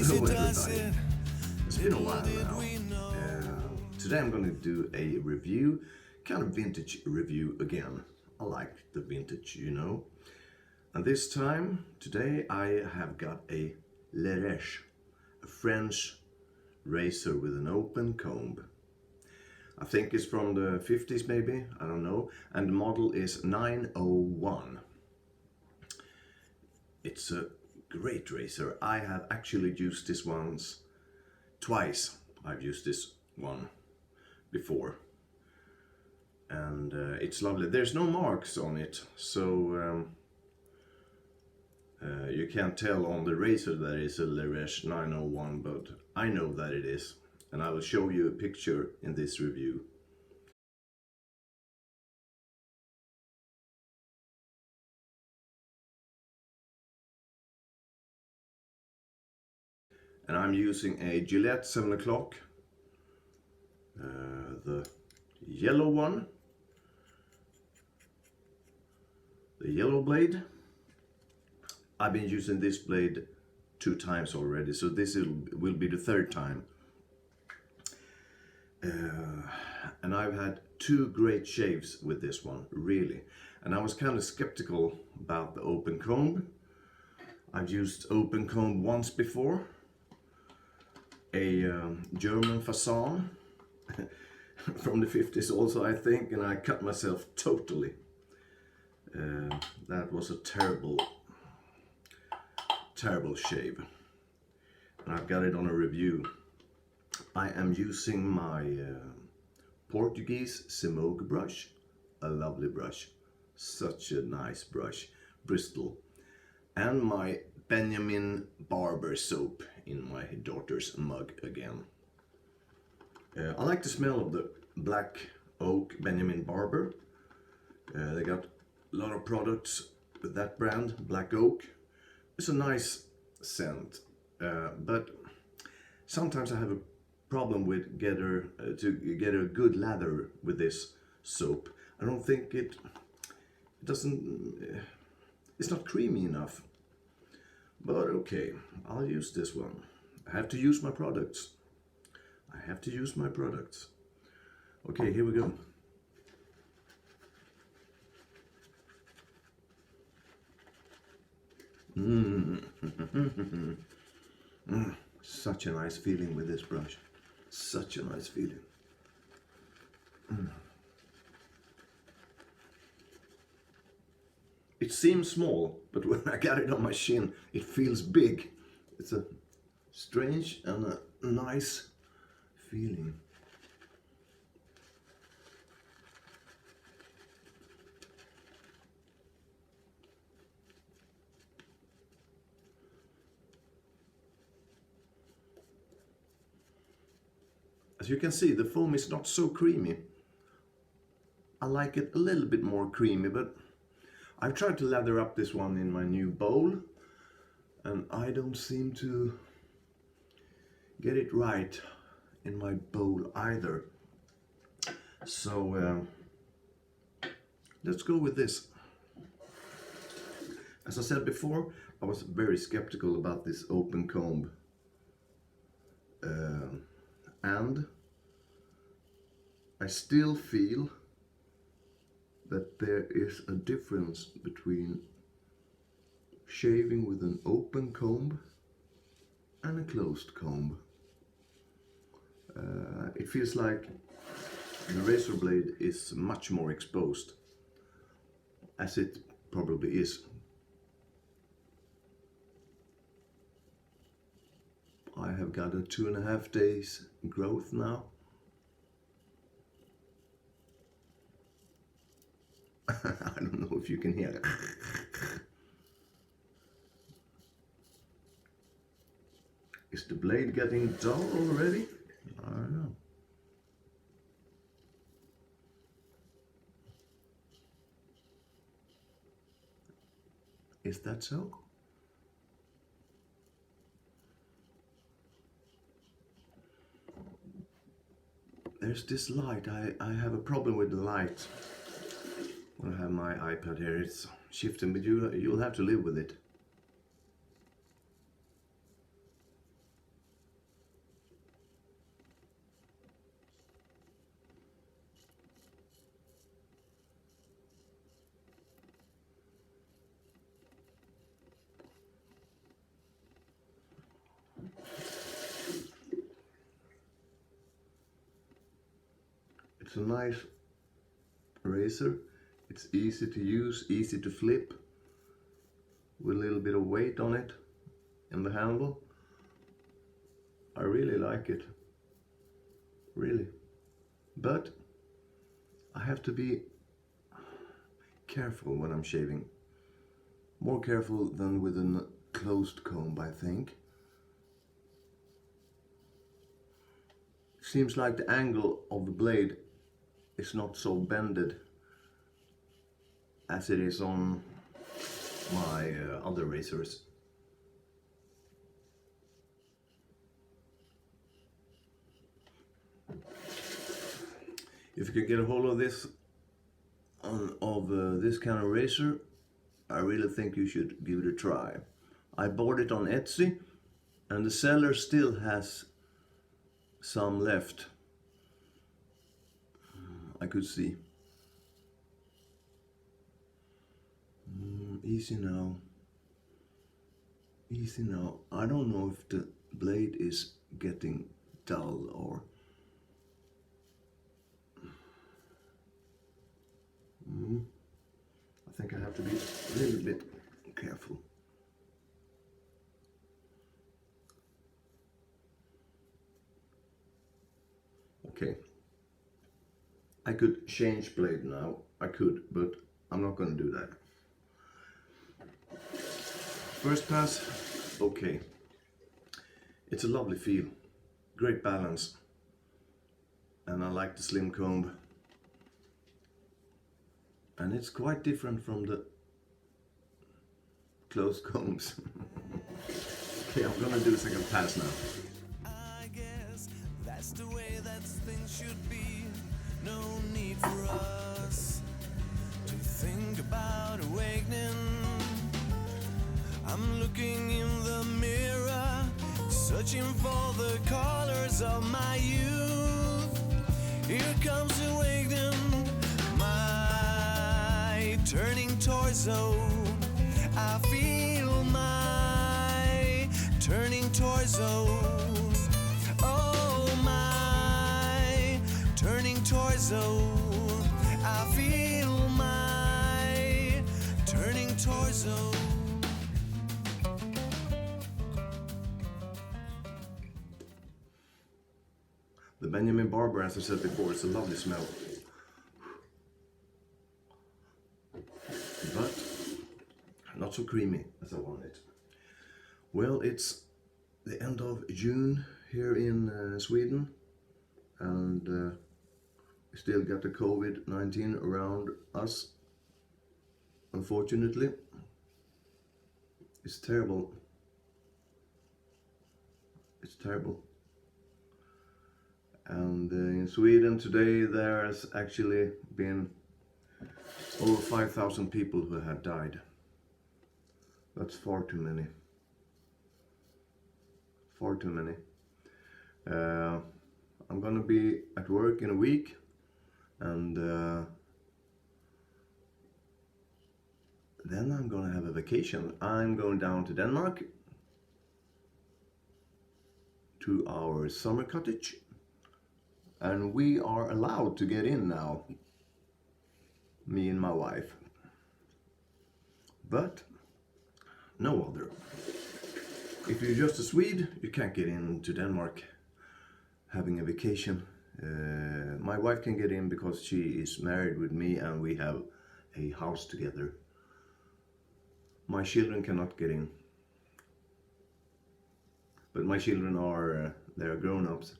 Hello everybody, it's been a while now. Today I'm going to do a review, kind of vintage review again. I like the vintage, you know. And this time, today I have got a Leresche, a French razor with an open comb. I think it's from the 50s maybe, I don't know. And the model is 901. It's a great razor. I have actually used this once, twice. I've used this one before, and it's lovely. There's no marks on it, so you can't tell on the razor that it's a Leresche 901, but I know that it is, and I will show you a picture in this review. And I'm using a Gillette 7 o'clock, the yellow one, the yellow blade. I've been using this blade 2 times already, so this will be the 3rd time. And I've had 2 great shaves with this one, really. And I was kind of skeptical about the open comb. I've used open comb once before. A German fasan from the 50s also, I think, and I cut myself totally. That was a terrible shave, and I've got it on a review. I am using my Portuguese Semogue brush, a lovely brush, such a nice brush, Bristol, and my Benjamin Barber soap in my daughter's mug again. I like the smell of the black oak Benjamin Barber. They got a lot of products with that brand, black oak. It's a nice scent, but sometimes I have a problem with to get a good lather with this soap. I don't think it's not creamy enough. But okay, I'll use this one. I have to use my products. I have to use my products. Okay, here we go. Such a nice feeling with this brush. Such a nice feeling. It seems small, but when I got it on my shin, it feels big. It's a strange and a nice feeling. As you can see, the foam is not so creamy. I like it a little bit more creamy, but I've tried to lather up this one in my new bowl, and I don't seem to get it right in my bowl either. So let's go with this. As I said before, I was very skeptical about this open comb, and I still feel that there is a difference between shaving with an open comb and a closed comb. It feels like the razor blade is much more exposed, as it probably is. I have got a 2.5 days growth now. I don't know if you can hear it. Is the blade getting dull already? I don't know. Is that so? There's this light. I have a problem with the light. I have my iPad here. It's shifting, but you'll have to live with it. It's a nice razor. It's easy to use, easy to flip, with a little bit of weight on it in the handle. I really like it, really. But I have to be careful when I'm shaving. More careful than with a closed comb, I think. Seems like the angle of the blade is not so bended as it is on my other razors. If you could get a hold of this, this kind of razor, I really think you should give it a try. I bought it on Etsy, and the seller still has some left. I could see. Easy now. Easy now. I don't know if the blade is getting dull or... I think I have to be a little bit careful. Okay. I could change blade now. I could, but I'm not going to do that. First pass, okay. It's a lovely feel. Great balance. And I like the slim comb. And it's quite different from the closed combs. Okay, I'm gonna do the second pass now. I guess that's the way that things should be. No need for us to think about awakening. I'm looking in the mirror, searching for the colors of my youth. Here comes awakening, my turning torso. I feel my turning torso. Oh, my turning torso. I feel my turning torso. The Benjamin Barber, as I said before, it's a lovely smell. But not so creamy as I want it. Well, it's the end of June here in Sweden, and we still got the COVID-19 around us, unfortunately. It's terrible. It's terrible. And in Sweden today there has actually been over 5,000 people who have died. That's far too many. Far too many. I'm gonna be at work in a week, and then I'm gonna have a vacation. I'm going down to Denmark to our summer cottage. And we are allowed to get in now, me and my wife, but no other. If you're just a Swede, you can't get into Denmark having a vacation. My wife can get in because she is married with me and we have a house together. My children cannot get in, but my children are they're grown-ups.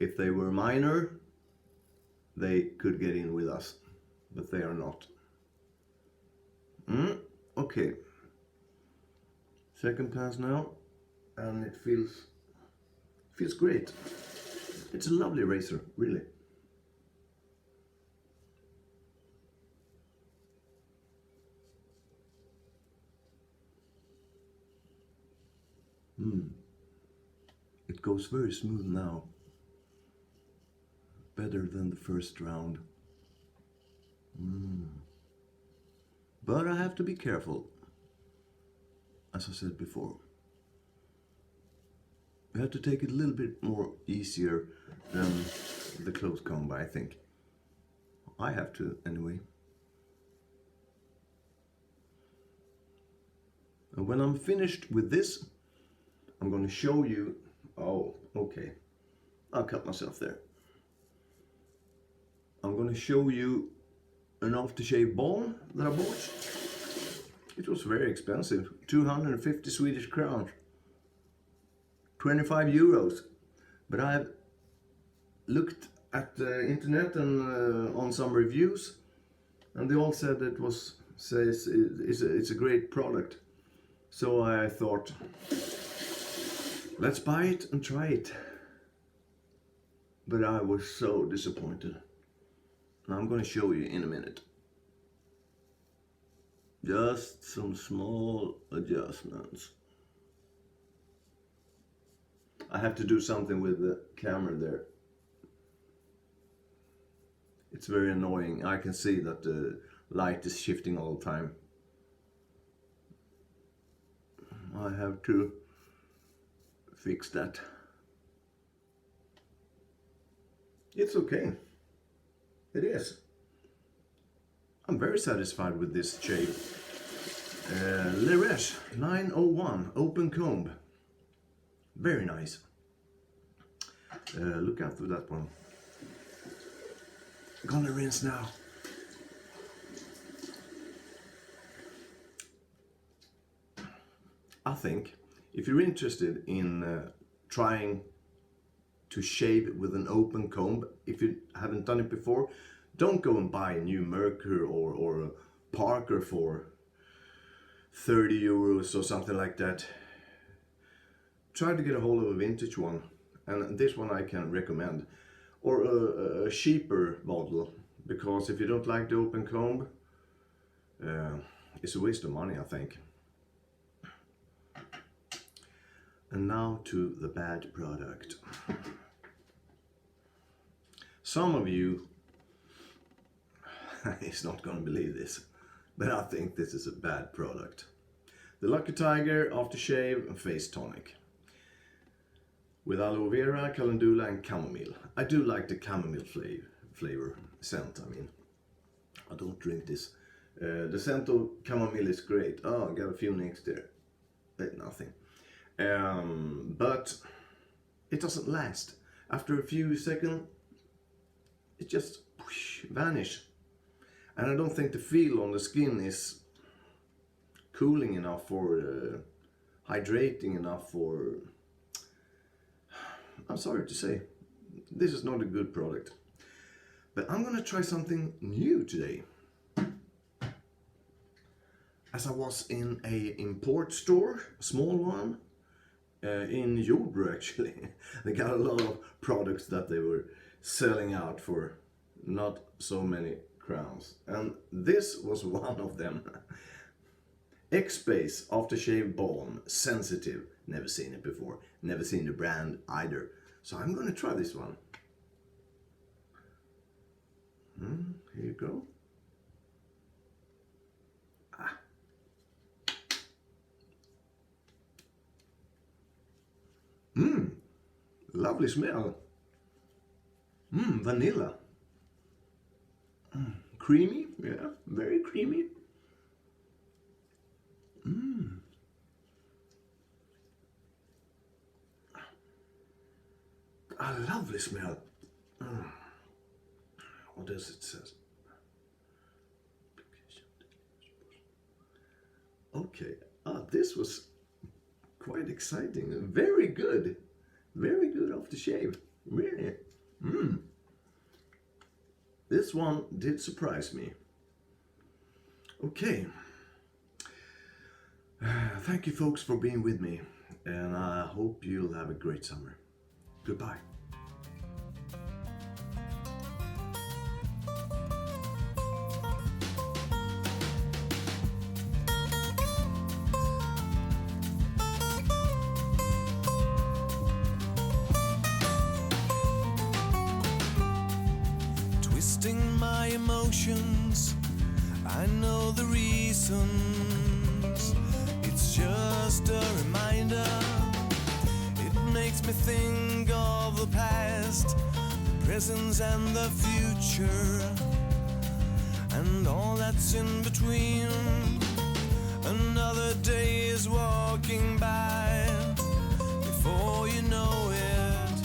If they were minor, they could get in with us, but they are not. Okay. Second pass now, and it feels great. It's a lovely razor, really. It goes very smooth now. Better than the first round. But I have to be careful, as I said before. You have to take it a little bit more easier than the close comb, I think. I have to anyway. And when I'm finished with this, I'm going to show you. Oh, okay. I'll cut myself there. I'm going to show you an aftershave balm that I bought. It was very expensive, 250 Swedish crowns, 25 euros. But I've looked at the internet and on some reviews, and they all said it's a great product. So I thought, let's buy it and try it. But I was so disappointed. And I'm going to show you in a minute. Just some small adjustments. I have to do something with the camera there. It's very annoying. I can see that the light is shifting all the time. I have to fix that. It's okay. It is. I'm very satisfied with this shave. Leresche 901 open comb. Very nice. Look out for that one. Gonna rinse now. I think if you're interested in trying to shave with an open comb, if you haven't done it before, don't go and buy a new Merkur or a Parker for 30 euros or something like that. Try to get a hold of a vintage one, and this one I can recommend, or a cheaper model, because if you don't like the open comb, it's a waste of money, I think. And now to the bad product. Some of you is not going to believe this, but I think this is a bad product. The Lucky Tiger Aftershave and Face Tonic with aloe vera, calendula and chamomile. I do like the chamomile flavor scent. I mean, I don't drink this. The scent of chamomile is great. Oh, I got a few nicks there. Nothing. But it doesn't last. After a few seconds, it just vanishes. And I don't think the feel on the skin is cooling enough or hydrating enough, or I'm sorry to say, this is not a good product. But I'm gonna try something new today. As I was in a import store, a small one, in Jordbro actually. They got a lot of products that they were selling out for not so many crowns. And this was one of them. X-Base Aftershave Balm, sensitive. Never seen it before. Never seen the brand either. So I'm gonna try this one. Here you go. Lovely smell. Vanilla. Creamy, yeah, very creamy. A lovely smell. What does it say? Okay, this was quite exciting. Very good. Very good aftershave. Really. This one did surprise me. Okay. Thank you folks for being with me, and I hope you'll have a great summer. Goodbye. Twisting my emotions, I know the reasons. It's just a reminder. It makes me think of the past, the presence and the future, and all that's in between. Another day is walking by. Before you know it,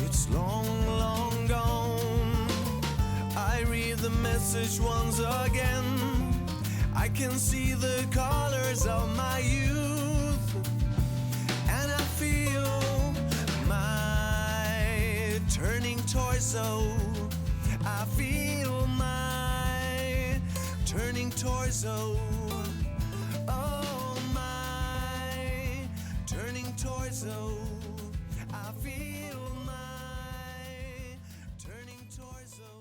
it's long, long gone. I read the message once again. I can see the colors of my youth, and I feel my turning torso. I feel my turning torso. Oh, my turning torso. I feel my turning torso.